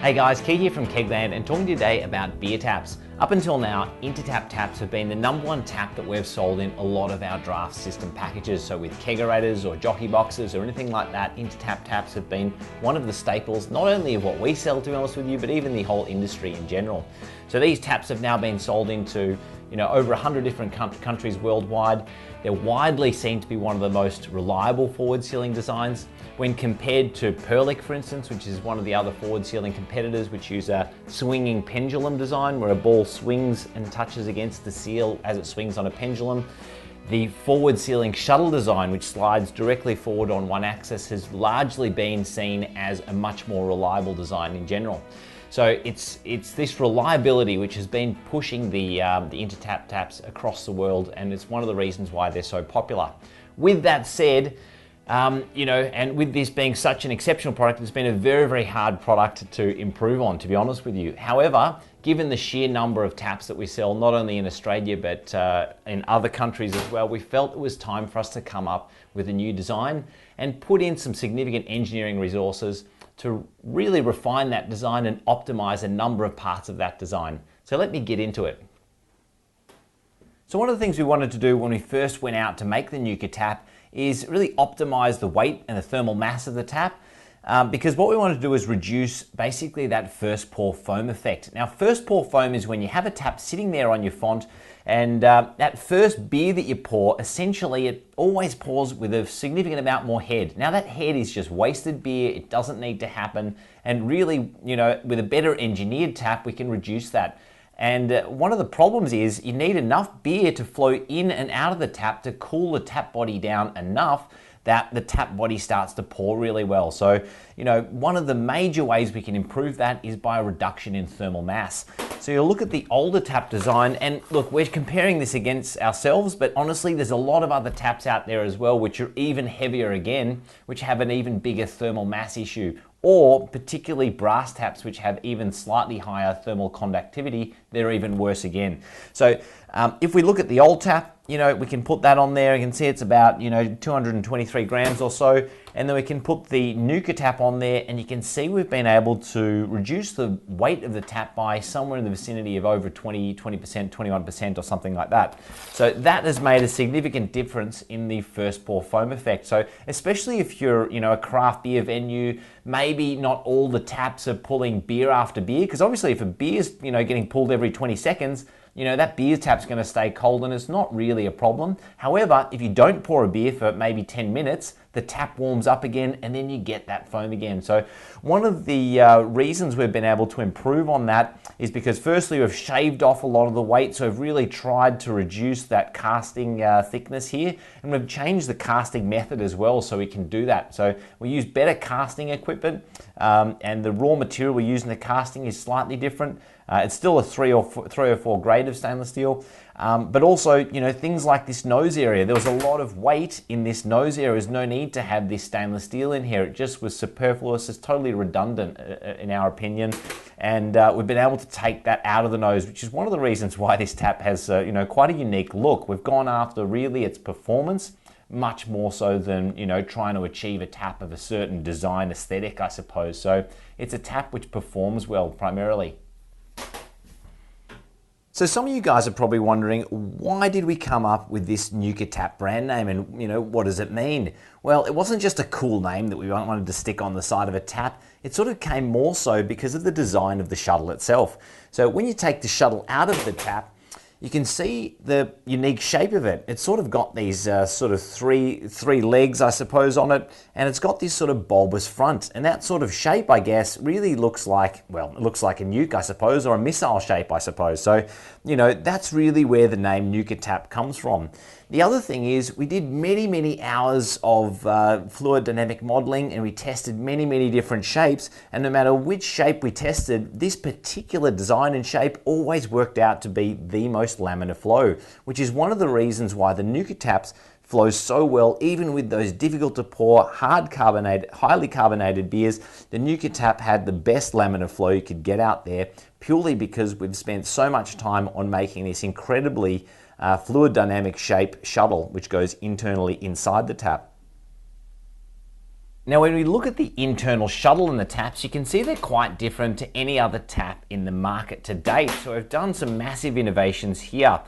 Hey guys, Key here from KegLand and talking today about beer taps. Up until now, Intertap taps have been the #1 tap that we've sold in a lot of our draft system packages. So with kegerators or jockey boxes or anything like that, Intertap taps have been one of the staples, not only of what we sell, to be honest with you, but even the whole industry in general. So these taps have now been sold into over 100 different countries worldwide. They're widely seen to be one of the most reliable forward sealing designs. When compared to Perlick, for instance, which is one of the other forward sealing competitors, which use a swinging pendulum design where a ball swings and touches against the seal as it swings on a pendulum. The forward sealing shuttle design, which slides directly forward on one axis, has largely been seen as a much more reliable design in general. So it's this reliability which has been pushing the Intertap taps across the world, and it's one of the reasons why they're so popular. With that said, and with this being such an exceptional product, it's been a very, very hard product to improve on, to be honest with you. However, given the sheer number of taps that we sell, not only in Australia, but in other countries as well, we felt it was time for us to come up with a new design and put in some significant engineering resources to really refine that design and optimize a number of parts of that design. So let me get into it. So one of the things we wanted to do when we first went out to make the Nukatap is really optimize the weight and the thermal mass of the tap, because what we want to do is reduce basically that first pour foam effect. Now, first pour foam is when you have a tap sitting there on your font, and that first beer that you pour, essentially it always pours with a significant amount more head. Now that head is just wasted beer, it doesn't need to happen, and really, with a better engineered tap, we can reduce that. And one of the problems is you need enough beer to flow in and out of the tap to cool the tap body down enough that the tap body starts to pour really well. So, one of the major ways we can improve that is by a reduction in thermal mass. So you'll look at the older tap design, and look, we're comparing this against ourselves, but honestly, there's a lot of other taps out there as well, which are even heavier again, which have an even bigger thermal mass issue, or particularly brass taps, which have even slightly higher thermal conductivity, they're even worse again. So if we look at the old tap, we can put that on there. You can see it's about 223 grams or so, and then we can put the Nukatap on there, and you can see we've been able to reduce the weight of the tap by somewhere in the vicinity of over 20%, 21% or something like that. So that has made a significant difference in the first pour foam effect. So especially if you're a craft beer venue, maybe not all the taps are pulling beer after beer, because obviously if a beer's getting pulled every 20 seconds, that beer tap's going to stay cold and it's not really a problem. However, if you don't pour a beer for maybe 10 minutes, the tap warms up again and then you get that foam again. So one of the reasons we've been able to improve on that is because firstly, we've shaved off a lot of the weight. So we've really tried to reduce that casting thickness here, and we've changed the casting method as well so we can do that. So we use better casting equipment, and the raw material we use in the casting is slightly different. It's still a 3 or 4 grade of stainless steel, but also, things like this nose area. There was a lot of weight in this nose area. There's no need to have this stainless steel in here. It just was superfluous. It's totally redundant in our opinion, and we've been able to take that out of the nose, which is one of the reasons why this tap has, quite a unique look. We've gone after really its performance, much more so than trying to achieve a tap of a certain design aesthetic, I suppose. So it's a tap which performs well primarily. So some of you guys are probably wondering, why did we come up with this Nukatap brand name, and what does it mean? Well, it wasn't just a cool name that we wanted to stick on the side of a tap. It sort of came more so because of the design of the shuttle itself. So when you take the shuttle out of the tap, you can see the unique shape of it. It's sort of got these sort of three legs, I suppose, on it, and it's got this sort of bulbous front. And that sort of shape, I guess, really looks like, well, it looks like a nuke, I suppose, or a missile shape, I suppose. So, that's really where the name Nukatap comes from. The other thing is we did many, many hours of fluid dynamic modeling, and we tested many, many different shapes. And no matter which shape we tested, this particular design and shape always worked out to be the most laminar flow, which is one of the reasons why the Nukataps flows so well, even with those difficult to pour, highly carbonated beers. The Nukatap had the best laminar flow you could get out there, purely because we've spent so much time on making this incredibly fluid dynamic shape shuttle, which goes internally inside the tap. Now, when we look at the internal shuttle and the taps, you can see they're quite different to any other tap in the market to date. So we've done some massive innovations here.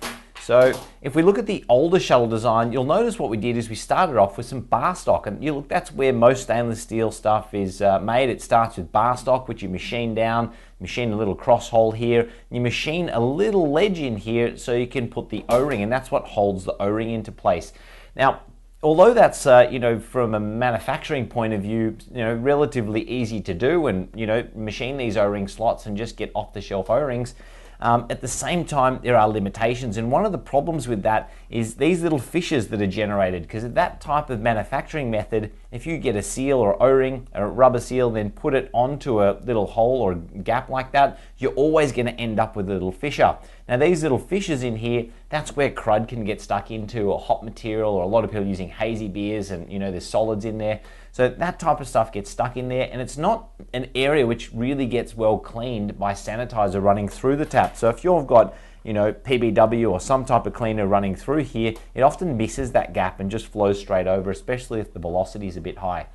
So if we look at the older shuttle design, you'll notice what we did is we started off with some bar stock, and you look, that's where most stainless steel stuff is made. It starts with bar stock, which you machine down, machine a little cross hole here, and you machine a little ledge in here so you can put the O-ring, and that's what holds the O-ring into place. Now, although that's, from a manufacturing point of view, relatively easy to do and, machine these O-ring slots and just get off-the-shelf O-rings, at the same time, there are limitations. And one of the problems with that is these little fissures that are generated, because of that type of manufacturing method, if you get a seal or O-ring, a rubber seal, then put it onto a little hole or gap like that, you're always going to end up with a little fissure. Now these little fissures in here, that's where crud can get stuck into, or hot material, or a lot of people using hazy beers and there's solids in there. So that type of stuff gets stuck in there, and it's not an area which really gets well cleaned by sanitizer running through the tap. So if you've got PBW or some type of cleaner running through here, it often misses that gap and just flows straight over, especially if the velocity is a bit high.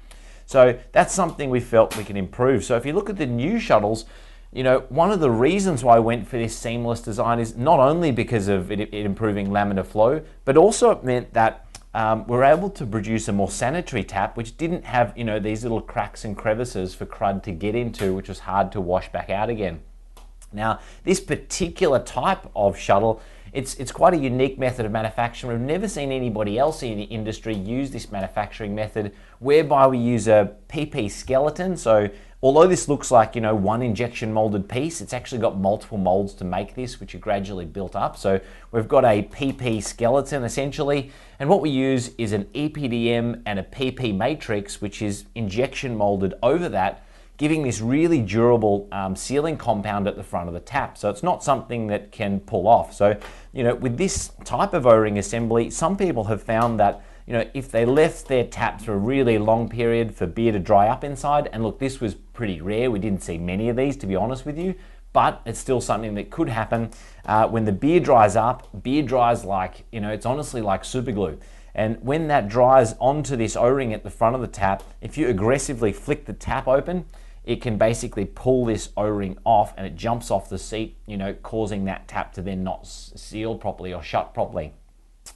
So that's something we felt we can improve. So if you look at the new shuttles, one of the reasons why I went for this seamless design is not only because of it improving laminar flow, but also it meant that we're able to produce a more sanitary tap, which didn't have these little cracks and crevices for crud to get into, which was hard to wash back out again. Now, this particular type of shuttle, it's quite a unique method of manufacturing. We've never seen anybody else in the industry use this manufacturing method, whereby we use a PP skeleton. So although this looks like one injection molded piece, it's actually got multiple molds to make this, which are gradually built up. So we've got a PP skeleton essentially, and what we use is an EPDM and a PP matrix, which is injection molded over that, giving this really durable sealing compound at the front of the tap. So it's not something that can pull off. So with this type of O-ring assembly, some people have found that if they left their tap for a really long period for beer to dry up inside, and look, this was pretty rare, we didn't see many of these, to be honest with you, but it's still something that could happen. When the beer dries up, beer dries like, it's honestly like super glue. And when that dries onto this O-ring at the front of the tap, if you aggressively flick the tap open, it can basically pull this O-ring off and it jumps off the seat, causing that tap to then not seal properly or shut properly.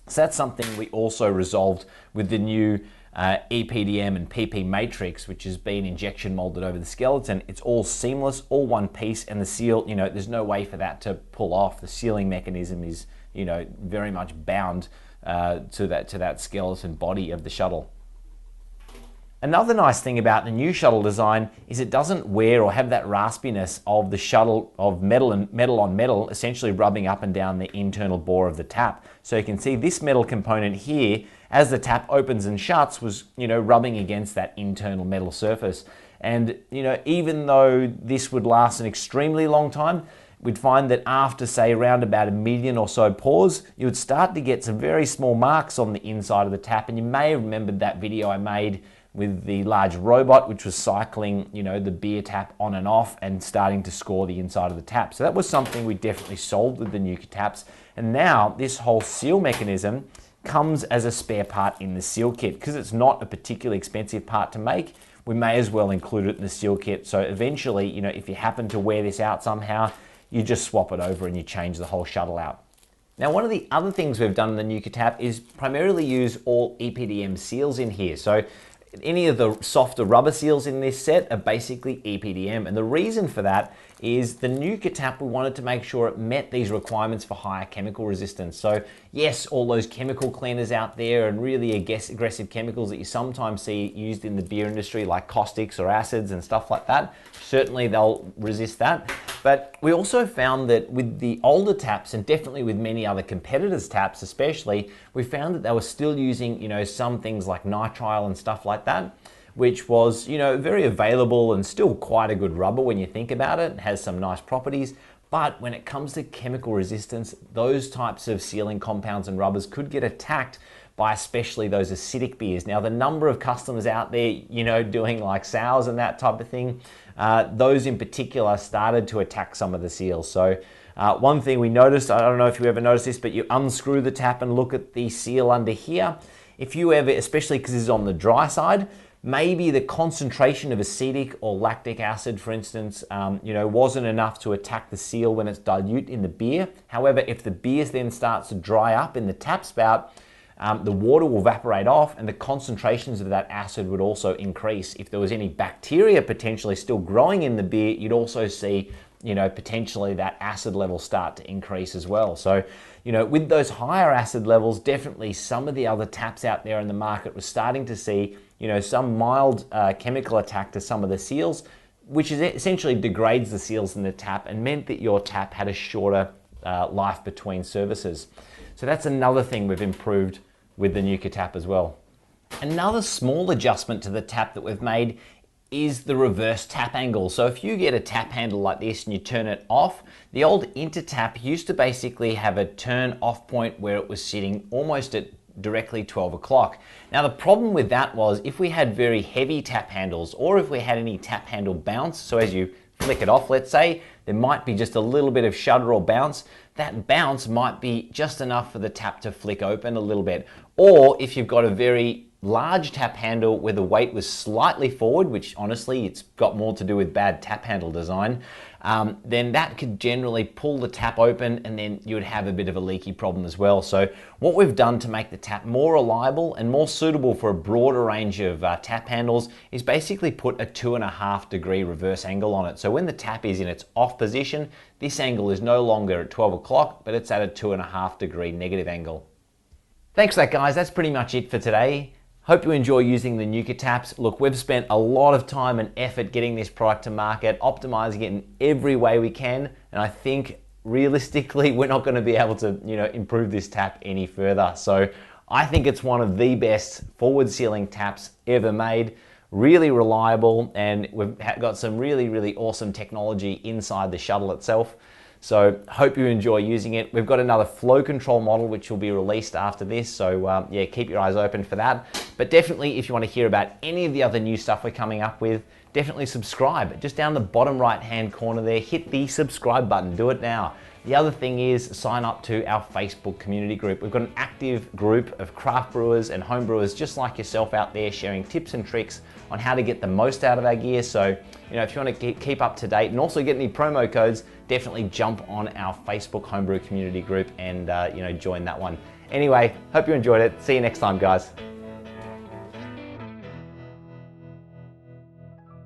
So that's something we also resolved with the new EPDM and PP matrix, which has been injection molded over the skeleton. It's all seamless, all one piece, and the seal, there's no way for that to pull off. The sealing mechanism is, very much bound to that skeleton body of the shuttle. Another nice thing about the new shuttle design is it doesn't wear or have that raspiness of the shuttle of metal on metal, essentially rubbing up and down the internal bore of the tap. So you can see this metal component here, as the tap opens and shuts, was rubbing against that internal metal surface. And even though this would last an extremely long time, we'd find that after, say, around about 1 million or so pours, you would start to get some very small marks on the inside of the tap. And you may have remembered that video I made with the large robot, which was cycling, the beer tap on and off and starting to score the inside of the tap. So that was something we definitely solved with the Nukataps. And now this whole seal mechanism comes as a spare part in the seal kit. Because it's not a particularly expensive part to make, we may as well include it in the seal kit. So eventually, if you happen to wear this out somehow, you just swap it over and you change the whole shuttle out. Now, one of the other things we've done in the Nukatap is primarily use all EPDM seals in here. So any of the softer rubber seals in this set are basically EPDM, and the reason for that is the Nukatap, we wanted to make sure it met these requirements for higher chemical resistance. So yes, all those chemical cleaners out there and really aggressive chemicals that you sometimes see used in the beer industry, like caustics or acids and stuff like that, certainly they'll resist that. But we also found that with the older taps, and definitely with many other competitors' taps especially, we found that they were still using, some things like nitrile and stuff like that, which was, very available and still quite a good rubber when you think about it. It has some nice properties. But when it comes to chemical resistance, those types of sealing compounds and rubbers could get attacked by especially those acidic beers. Now, the number of customers out there, doing like sours and that type of thing, those in particular started to attack some of the seals. So one thing we noticed, I don't know if you ever noticed this, but you unscrew the tap and look at the seal under here. If you ever, especially because this is on the dry side, maybe the concentration of acetic or lactic acid, for instance, wasn't enough to attack the seal when it's dilute in the beer. However, if the beer then starts to dry up in the tap spout, the water will evaporate off and the concentrations of that acid would also increase. If there was any bacteria potentially still growing in the beer, you'd also see, potentially that acid level start to increase as well. So, with those higher acid levels, definitely some of the other taps out there in the market were starting to see, some mild chemical attack to some of the seals, which essentially degrades the seals in the tap and meant that your tap had a shorter life between services. So that's another thing we've improved with the Nukatap as well. Another small adjustment to the tap that we've made is the reverse tap angle. So if you get a tap handle like this and you turn it off, the old Intertap used to basically have a turn off point where it was sitting almost at directly 12 o'clock. Now the problem with that was if we had very heavy tap handles or if we had any tap handle bounce, so as you flick it off, let's say, there might be just a little bit of shudder or bounce. That bounce might be just enough for the tap to flick open a little bit. Or if you've got a very large tap handle where the weight was slightly forward, which honestly it's got more to do with bad tap handle design, then that could generally pull the tap open and then you would have a bit of a leaky problem as well. So what we've done to make the tap more reliable and more suitable for a broader range of tap handles is basically put a 2.5 degree reverse angle on it. So when the tap is in its off position, this angle is no longer at 12 o'clock, but it's at a 2.5 degree negative angle. Thanks for that, guys. That's pretty much it for today. Hope you enjoy using the Nukataps. Look, we've spent a lot of time and effort getting this product to market, optimizing it in every way we can, and I think realistically we're not going to be able to, improve this tap any further. So I think it's one of the best forward sealing taps ever made. Really reliable, and we've got some really, really awesome technology inside the shuttle itself. So hope you enjoy using it. We've got another flow control model which will be released after this, so yeah, keep your eyes open for that. But definitely if you want to hear about any of the other new stuff we're coming up with, definitely subscribe. Just down the bottom right hand corner there, hit the subscribe button, do it now. The other thing is sign up to our Facebook community group. We've got an active group of craft brewers and home brewers just like yourself out there sharing tips and tricks on how to get the most out of our gear. So, if you want to keep up to date and also get any promo codes, definitely jump on our Facebook homebrew community group and join that one. Anyway, hope you enjoyed it. See you next time, guys.